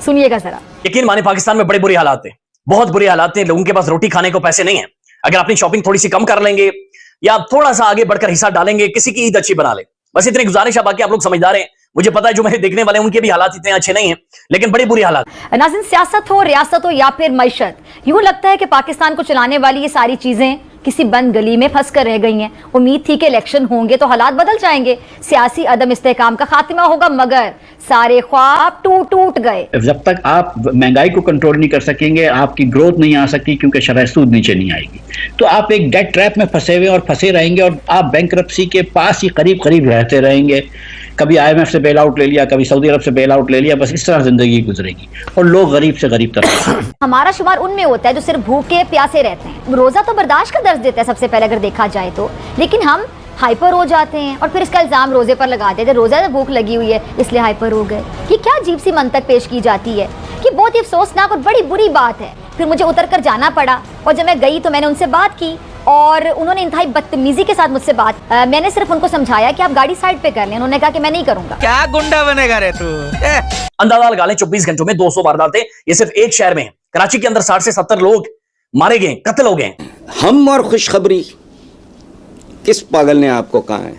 सुनिएगा जरा। यकीन माने पाकिस्तान में बड़े बुरे हालात हैं, बहुत बुरे हालात हैं। लोगों के पास रोटी खाने को पैसे नहीं है। अगर अपनी शॉपिंग थोड़ी सी कम कर लेंगे या थोड़ा सा आगे बढ़कर हिस्सा डालेंगे, किसी की ईद अच्छी बना ले, बस इतनी गुजारिश है। बाकी आप लोग समझदार हैं, मुझे पता है जो मेरे देखने वाले हैं उनके भी हालात इतने अच्छे नहीं हैं, लेकिन बड़ी बुरी हालात। नाज़रीन, सियासत हो, रियासत हो या फिर मईशत, यूं लगता है कि पाकिस्तान को चलाने वाली ये सारी चीजें किसी बंद गली में फंस कर रह गई हैं। उम्मीद थी कि इलेक्शन होंगे तो हालात बदल जाएंगे, सियासी अदम इस्तेहकाम का खात्मा होगा, मगर सारे ख्वाब टूट टूट गए। जब तक आप महंगाई को कंट्रोल नहीं कर सकेंगे, आपकी ग्रोथ नहीं आ सकती, क्योंकि शरह सूद नीचे नहीं आएगी, तो आप एक डेट ट्रैप में फंसे हुए और फंसे रहेंगे और आप बैंकरप्सी के पास ही करीब करीब रहते रहेंगे। कभी IMF से बेल आउट ले लिया, कभी सऊदी अरब से बेल आउट ले लिया, बस इस तरह जिंदगी गुजरेगी और लोग गरीब से गरीब तक। हमारा शुमार उनमें होता है जो सिर्फ भूखे प्यासे रहते हैं। रोजा तो बर्दाश्त का दर्ज देता है सबसे पहले अगर देखा जाए तो, लेकिन हम हाइपर हो जाते हैं और फिर इसका इल्जाम रोजे पर लगाते थे, रोजा में भूख लगी हुई है इसलिए हाइपर हो गए। ये क्या अजीब सी मंतक पेश की जाती है कि बहुत ही अफसोसनाक और बड़ी बुरी बात है। फिर मुझे उतर कर जाना पड़ा और जब मैं गई तो मैंने उनसे बात की और उन्होंने इंतहाई बदतमीजी के साथ मुझसे मैंने सिर्फ उनको समझाया कि आप गाड़ी साइड पे कर लें। उन्होंने कहा कि मैं नहीं करूंगा। क्या गुंडा बनेगा रे तू? अंदाजा लगा लें 24 घंटों में 200 वारदातें, ये सिर्फ एक शहर में है। कराची के अंदर 60 से 70 लोग मारे गए, कत्ल हो गए। हम और खुशखबरी, किस पागल ने आपको कहा है?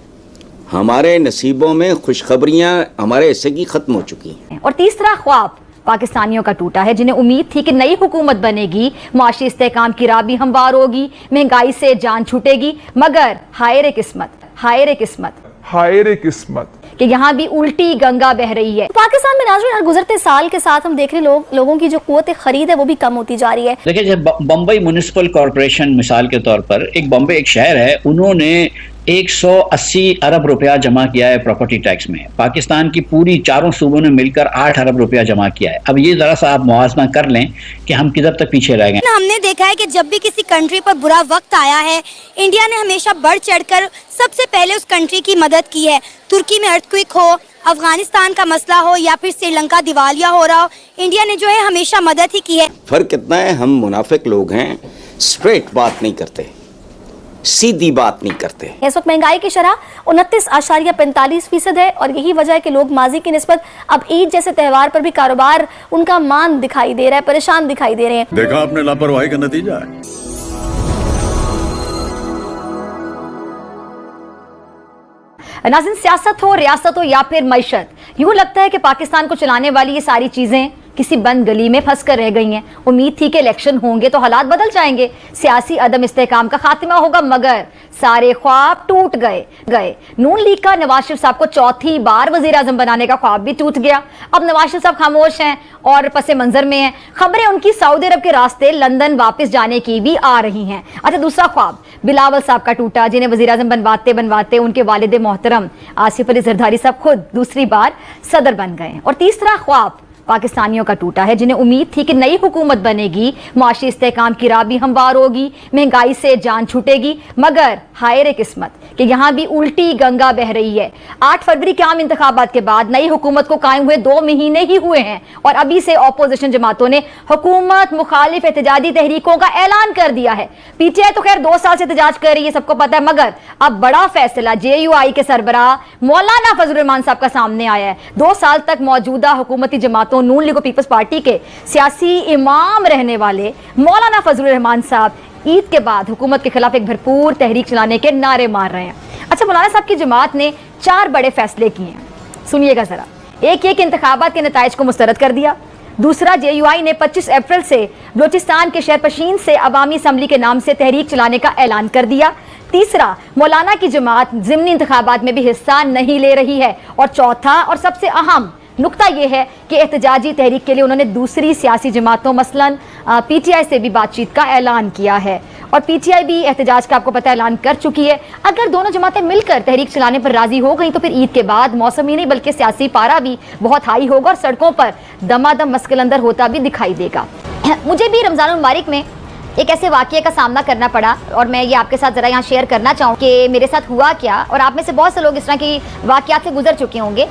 हमारे नसीबों में खुशखबरियां हमारे हिस्से की खत्म हो चुकी हैं। और तीसरा ख्वाब पाकिस्तानियों का टूटा है, जिन्हें उम्मीद थी कि नई हुकूमत बनेगी, मुआशी इस्तेहकाम की राह भी हमवार होगी, महंगाई से जान छूटेगी, मगर हाय रे किस्मत, हाय रे किस्मत, हाय रे किस्मत कि यहाँ भी उल्टी गंगा बह रही है। पाकिस्तान में नाज़रीन हर गुजरते साल के साथ हम देख रहे लोगों की जो कुव्वत खरीद है वो भी कम होती जा रही है। देखिए, जब बम्बई म्युनिसिपल कॉरपोरेशन मिसाल के तौर पर, एक बम्बई एक शहर है, उन्होंने 180 अरब रुपया जमा किया है प्रॉपर्टी टैक्स में। पाकिस्तान की पूरी चारों सूबों ने मिलकर 8 अरब रुपया जमा किया है। अब ये जरा सा आप मुआवजा कर लें कि हम किधर तक पीछे रह गए। हमने देखा है कि जब भी किसी कंट्री पर बुरा वक्त आया है, इंडिया ने हमेशा बढ़ चढ़कर सबसे पहले उस कंट्री की मदद की है। तुर्की में अर्थक्वेक हो, अफगानिस्तान का मसला हो या फिर श्रीलंका दिवालिया हो रहा हो, इंडिया ने जो है हमेशा मदद ही की है। फर्क इतना है, हम मुनाफिक लोग हैं, स्ट्रेट बात नहीं करते, सीधी बात नहीं करते। इस वक्त महंगाई की शरह 29.45% है और यही वजह है कि लोग माजी की निस्बत अब ईद जैसे त्यौहार पर भी कारोबार उनका मान दिखाई दे रहा है, परेशान दिखाई दे रहे हैं। देखा आपने लापरवाही का नतीजा है। नाज़रीन, सियासत हो, रियासत हो या फिर मईशत, यूं लगता है कि पाकिस्तान को चलाने वाली ये सारी चीजें किसी बंद गली में फंस कर रह गई हैं। उम्मीद थी कि इलेक्शन होंगे तो हालात बदल जाएंगे, सियासी अदम इस्तेहकाम का खात्मा होगा, मगर सारे ख्वाब टूट गए। नून लीग का नवाज शरीफ साहब को चौथी बार वजीर आजम बनाने का ख्वाब भी टूट गया। अब नवाज शरीफ साहब खामोश हैं और पसे मंजर में हैं। खबरें उनकी सऊदी अरब के रास्ते लंदन वापस जाने की भी आ रही हैं। अच्छा, दूसरा ख्वाब बिलावल साहब का टूटा, जिन्हें वजीर आजम बनवाते उनके वालिद मोहतरम आसिफ अली जरदारी साहब खुद दूसरी बार सदर बन गए। और तीसरा ख्वाब पाकिस्तानियों का टूटा है, जिन्हें उम्मीद थी कि नई हुकूमत बनेगी, मुआशी इस्तेहकाम की राह भी हमवार होगी, महंगाई से जान छूटेगी, मगर हाय रे किस्मत कि यहाँ भी उल्टी गंगा बह रही है। 8 फरवरी के आम इंतखाबात के बाद नई हुकूमत को कायम हुए 2 महीने ही हुए हैं और अभी से ऑपोजिशन जमातों ने हुकूमत मुखालिफ एहतजाजी तहरीकों का ऐलान कर दिया है। PTI तो खैर 2 साल से एहतजाज कर रही है, सबको पता है, मगर अब बड़ा फैसला JUI के सरबराह मौलाना फजलुर रहमान साहब का सामने आया है। 2 साल तक मौजूदा हुकूमती जमातों नून लीग पीपल्स पार्टी के सियासी इमाम रहने वाले मौलाना फजलुर रहमान साहब ईद के बाद हुकूमत के खिलाफ एक भरपूर तहरीक चलाने के नारे मार रहे हैं। अच्छा, मौलाना साहब की जमात ने 4 बड़े फैसले किए हैं, सुनिएगा जरा। एक इंतखाबात के नताइज को मुस्तरद कर दिया। दूसरा, JUI ने 25 अप्रैल से बलोचिस्तान के शहर पशीन से अवामी असम्बली के नाम से तहरीक चलाने का ऐलान कर दिया। तीसरा, मौलाना की जमात ज़िमनी इंतखाबात में भी हिस्सा नहीं ले रही है। और चौथा और सबसे अहम नुक्ता यह है कि एहतजाजी तहरीक के लिए उन्होंने दूसरी सियासी जमातों मसलन PTI से भी बातचीत का ऐलान किया है और PTI भी एहतजाज का आपको पता ऐलान कर चुकी है। अगर दोनों जमातें मिलकर तहरीक चलाने पर राजी हो गई तो फिर ईद के बाद मौसम ही नहीं बल्कि सियासी पारा भी बहुत हाई होगा और सड़कों पर दमादम मस्कलंदर होता भी दिखाई देगा। मुझे भी रमज़ान मुबारक में एक ऐसे वाक़ये का सामना करना पड़ा और मैं ये आपके साथ ज़रा यहाँ शेयर करना चाहूँ कि मेरे साथ हुआ क्या, और आप में से बहुत से लोग इस तरह की वाक़यात से गुजर चुके होंगे।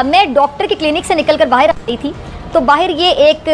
मैं डॉक्टर की क्लिनिक से निकल कर बाहर आ रही थी तो बाहर ये एक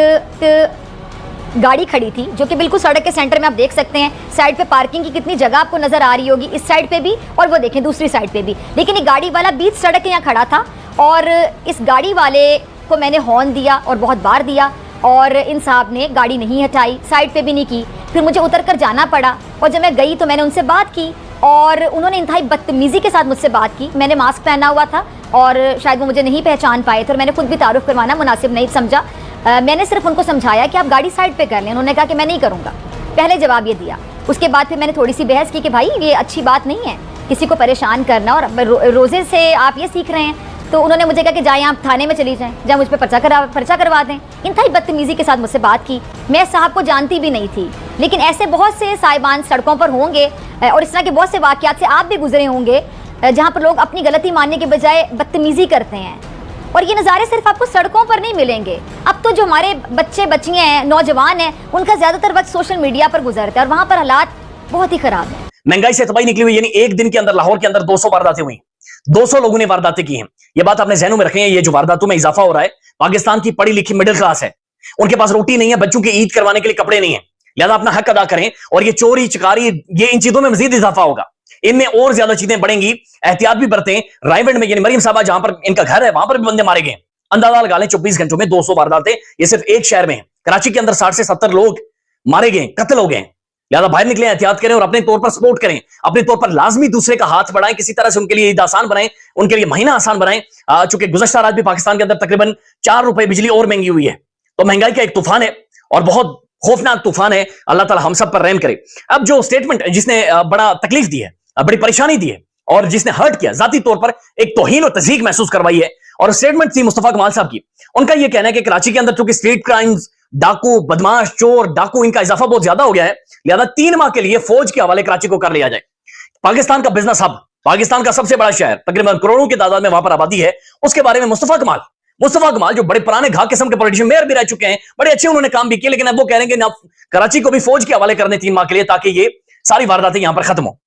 गाड़ी खड़ी थी जो कि बिल्कुल सड़क के सेंटर में आप देख सकते हैं। साइड पे पार्किंग की कितनी जगह आपको नज़र आ रही होगी, इस साइड पे भी और वो देखें दूसरी साइड पे भी। लेकिन एक गाड़ी वाला बीच सड़क के यहाँ खड़ा था और इस गाड़ी वाले को मैंने हॉर्न दिया और बहुत बार दिया और इन साहब ने गाड़ी नहीं हटाई, साइड पे भी नहीं की। फिर मुझे उतर कर जाना पड़ा और जब मैं गई तो मैंने उनसे बात की और उन्होंने इंतहाई बदतमीज़ी के साथ मुझसे बात की। मैंने मास्क पहना हुआ था और शायद वो मुझे नहीं पहचान पाए थे और मैंने खुद भी तारुफ करवाना मुनासिब नहीं समझा। मैंने सिर्फ उनको समझाया कि आप गाड़ी साइड पे कर लें। उन्होंने कहा कि मैं नहीं करूँगा, पहले जवाब ये दिया। उसके बाद फिर मैंने थोड़ी सी बहस की कि भाई ये अच्छी बात नहीं है किसी को परेशान करना और रोज़े से आप ये सीख रहे हैं। तो उन्होंने मुझे कहा कि जाए आप थाने में चली जाएं, जहाँ मुझ पर पर्चा करवा दें। इंतहाई बदतमीज़ी के साथ मुझसे बात की। मैं साहब को जानती भी नहीं थी, लेकिन ऐसे बहुत से साहिबान सड़कों पर होंगे और इस तरह के बहुत से वाक़यात से आप भी गुजरे होंगे जहाँ पर लोग अपनी गलती मानने के बजाय बदतमीज़ी करते हैं। और ये नज़ारे सिर्फ आपको सड़कों पर नहीं मिलेंगे। अब तो जो हमारे बच्चे बच्चियाँ हैं, नौजवान हैं, उनका ज़्यादातर वक्त सोशल मीडिया पर गुजरता है और वहाँ पर हालात बहुत ही ख़राब है। महंगाई से तबाही निकली हुई, यानी एक दिन के अंदर लाहौर के अंदर 200 वारदातें हुई, 200 लोगों ने वारदातें की हैं। ये बात आपने ज़हनों में रखें। ये जो वारदातों में इजाफा हो रहा है, पाकिस्तान की पढ़ी लिखी मिडिल क्लास है, उनके पास रोटी नहीं है, बच्चों की ईद करवाने के लिए कपड़े नहीं है, लिहाजा अपना हक अदा करें। और ये चोरी चकारी, ये इन चीजों में मजीद इजाफा होगा, इनमें और ज्यादा चीजें बढ़ेंगी। एहतियात भी बरतें। रायगढ़ में यानी मरियम साहबा जहां पर इनका घर है, वहां पर भी बंदे मारे गए। अंदाजा लगा लें 24 घंटों में 200 वारदातें, ये सिर्फ एक शहर में है। कराची के अंदर 60 से 70 लोग मारे गए, कत्ल हो गए। लिहाजा बाहर निकले, एहतियात करें और अपने तौर पर सपोर्ट करें, अपने तौर पर लाजमी दूसरे का हाथ बढ़ाएं, किसी तरह से उनके लिए ईद आसान बनाएं, उनके लिए महीना आसान बनाएं। चूंकि गुज़श्ता रात भी पाकिस्तान के अंदर तकरीबन 4 रुपए बिजली और महंगी हुई है, तो महंगाई का एक तूफान है और बहुत खौफनाक तूफान है। अल्लाह ताला हम सब पर रहम करे। अब जो स्टेटमेंट जिसने बड़ा तकलीफ दी है, बड़ी परेशानी दी है और जिसने हर्ट किया, जाती तौर पर एक तौहीन और तज़ीक महसूस करवाई है, और स्टेटमेंट थी मुस्तफा कमाल साहब की। उनका यह कहना है कि कराची के अंदर चूंकि स्ट्रीट क्राइम्स, डाकू, बदमाश, चोर, डाकू, इनका इजाफा बहुत ज्यादा हो गया है, लिहाजा 3 माह के लिए फौज के हवाले कराची को कर लिया जाए। पाकिस्तान का बिजनेस हब, पाकिस्तान का सबसे बड़ा शहर, तकरीबन करोड़ों की तादाद में वहां पर आबादी है, उसके बारे में मुस्तफा कमाल जो बड़े पुराने घा किस्म के पॉलिटिशियन, मेयर भी रह चुके हैं, बड़े अच्छे उन्होंने काम भी किए, लेकिन अब वो कह रहे हैं कि ना कराची को भी फौज के हवाले करने 3 माह के लिए, ताकि ये सारी वारदातें यहां पर खत्म हो।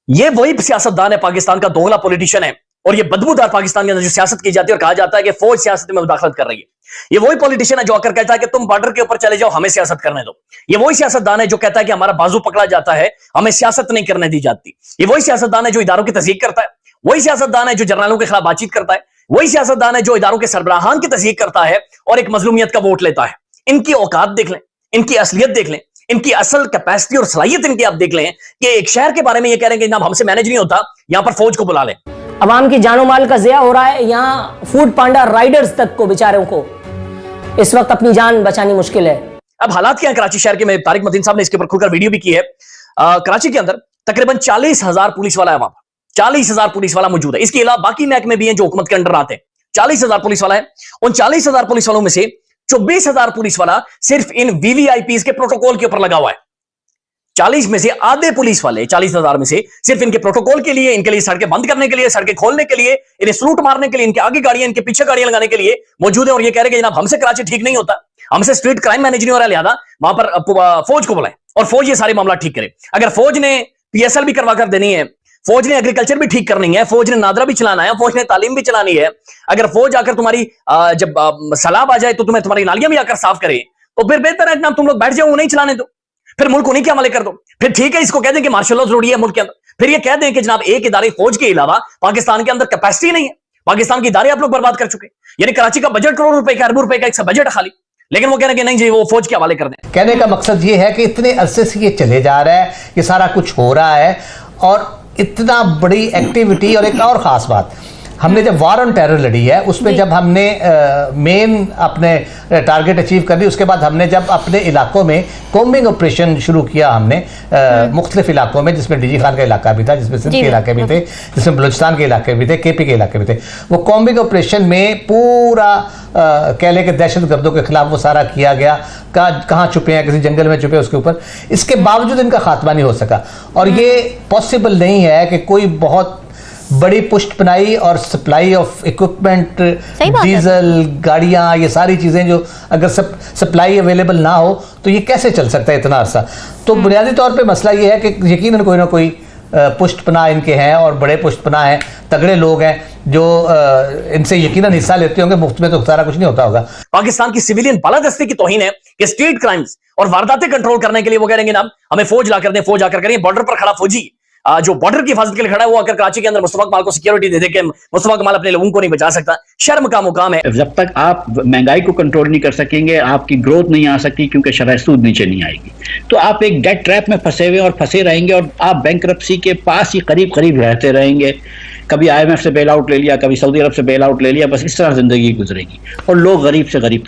ये वही सियासतदान है, पाकिस्तान का दोगला पॉलिटिशियन है, और ये बदबूदार पाकिस्तान के अंदर जो सियासत की जाती है और कहा जाता है कि फौज सियासत में मुदाखलत कर रही है। ये वही पॉलिटिशियन है जो आकर कहता है कि तुम बॉर्डर के ऊपर चले जाओ, हमें सियासत करने दो। ये वही सियासतदान है जो कहता है कि हमारा बाजू पकड़ा जाता है, हमें सियासत नहीं करने दी जाती। ये वही सियासतदान है जो इदारों की तस्दीक करता है, वही सियासतदान है जो जर्नलों के खिलाफ बातचीत करता है, वही सियासतदान है जो इदारों के सरबराहान की तस्दीक करता है और एक मजलूमियत का वोट लेता है। इनकी औकात देख लें, इनकी असलियत देख लें, इनकी असल कैपेसिटी और सलाहियत इनकी आप देख लें कि एक शहर के बारे में ये कह रहे हैं कि जनाब हमसे मैनेज नहीं होता, यहां पर फौज को बुला लें। अवाम की जानो माल का ज़िया हो रहा है। यहाँ फूड पांडा राइडर्स तक को बेचारों को इस वक्त अपनी जान बचानी मुश्किल है। अब हालात क्या है कराची शहर के, में तारिक मतीन साहब ने इसके ऊपर खुलकर वीडियो भी की है। कराची के अंदर तकरीबन 40,000 पुलिस वाला है, वहां पर 40,000 पुलिस वाला मौजूद है। इसके अलावा बाकी महकमे भी हैं जो हुकूमत के अंडर आते हैं। 40,000 पुलिस वाला है। उन 40,000 पुलिस वालों में से 24,000 पुलिस वाला सिर्फ इन वीवीआईपी के प्रोटोकॉल के ऊपर लगा हुआ है। 40 में से आधे पुलिस वाले, 40,000 में से सिर्फ इनके प्रोटोकॉल के लिए, इनके लिए सड़कें बंद करने के लिए, सड़कें खोलने के लिए, इन्हें सलूट मारने के लिए, इनके आगे गाड़ियां, इनके पीछे गाड़ियां लगाने के लिए मौजूद है। और ये कह रहे हैं कि जनाब हमसे कराची ठीक नहीं होता, हमसे स्ट्रीट क्राइम मैनेज नहीं हो रहा, लिहाजा वहां पर फौज को बुलाएं और फौज ये सारे मामला ठीक करे। अगर फौज ने पीएसएल भी करवा कर देनी है, फौज ने एग्रीकल्चर भी ठीक करनी है, फौज ने नादरा भी चलाना है, फौज ने तालीम भी चलानी है, अगर फौज आकर तुम्हारी जब सैलाब आ जाए तो तुम्हें तुम्हारी नालियां भी आकर साफ करे, तो फिर बेहतर है जनाब तुम लोग बैठ जाओ, नहीं चलाने दो, फिर मुल्क उन्हीं के हवाले कर दो। फिर ठीक है, इसको कह दें कि मार्शल लॉ जरूरी है मुल्क के अंदर, फिर ये कह दें कि जनाब एक इदारे फौज के अलावा पाकिस्तान के अंदर कैपेसिटी नहीं है, पाकिस्तान के इदारे आप लोग बर्बाद कर चुके। यानी कराची का बजट करोड़ रुपए का, अरबों रुपए का एक बजट है खाली, लेकिन वो कह रहे हैं कि नहीं जी वो फौज के हवाले कर दें। कहने का मकसद ये है कि इतने अरसे से ये चले जा रहा है, ये सारा कुछ हो रहा है और इतना बड़ी एक्टिविटी। और एक और ख़ास बात, हमने जब वार ऑन टेरर लड़ी है उसमें जब हमने मेन अपने टारगेट अचीव कर ली, उसके बाद हमने जब अपने इलाकों में कॉम्बिंग ऑपरेशन शुरू किया, हमने मुख्तलिफ इलाकों में, जिसमें डीजी खान का इलाका भी था, जिसमें सिंध के इलाके भी थे, जिसमें बलूचिस्तान के इलाके भी थे, केपी के इलाके भी थे, वो कॉम्बिंग ऑपरेशन में पूरा कह लें कि दहशत गर्दों के खिलाफ वो सारा किया गया। कहाँ छुपे हैं, किसी जंगल में छुपे, उसके ऊपर इसके बावजूद इनका खात्मा नहीं हो सका। और ये पॉसिबल नहीं है कि कोई बहुत बड़ी पुष्टपनाई और सप्लाई ऑफ इक्विपमेंट, डीजल, गाड़ियां, ये सारी चीज़ें जो अगर सप्लाई अवेलेबल ना हो तो ये कैसे चल सकता है इतना अरसा। तो बुनियादी तौर पे मसला ये है कि यकीनन कोई ना कोई पुष्टपना इनके हैं और बड़े पुष्टपना हैं, तगड़े लोग हैं जो इनसे यकीनन हिस्सा लेते होंगे। मुफ्त में तो सारा कुछ नहीं होता होगा। पाकिस्तान की सिविलियन बालादस्ती की तौहीन है कि स्ट्रीट क्राइम्स और वारदातें कंट्रोल करने के लिए वो कह रहे हैं ना हमें फौज ला कर दें, फौज आकर करें। बॉर्डर पर खड़ा फौजी जो बॉर्डर की हिफाजत के लिए खड़ा है, वो अगर कराची के अंदर मुस्तफा कमाल को सिक्योरिटी दे दे के मुस्तफा कमाल अपने लोगों को नहीं बचा सकता, शर्म का मुकाम है। जब तक आप महंगाई को कंट्रोल नहीं कर सकेंगे, आपकी ग्रोथ नहीं आ सकती क्योंकि शरह सूद नीचे नहीं आएगी। तो आप एक डेट ट्रैप में फंसे हुए और फंसे रहेंगे और आप बैंकरप्सी के पास ही करीब करीब रहते रहेंगे। कभी IMF से बेल आउट ले लिया, कभी सऊदी अरब से बेल आउट ले लिया, बस इस तरह जिंदगी गुजरेगी और लोग गरीब से गरीब तक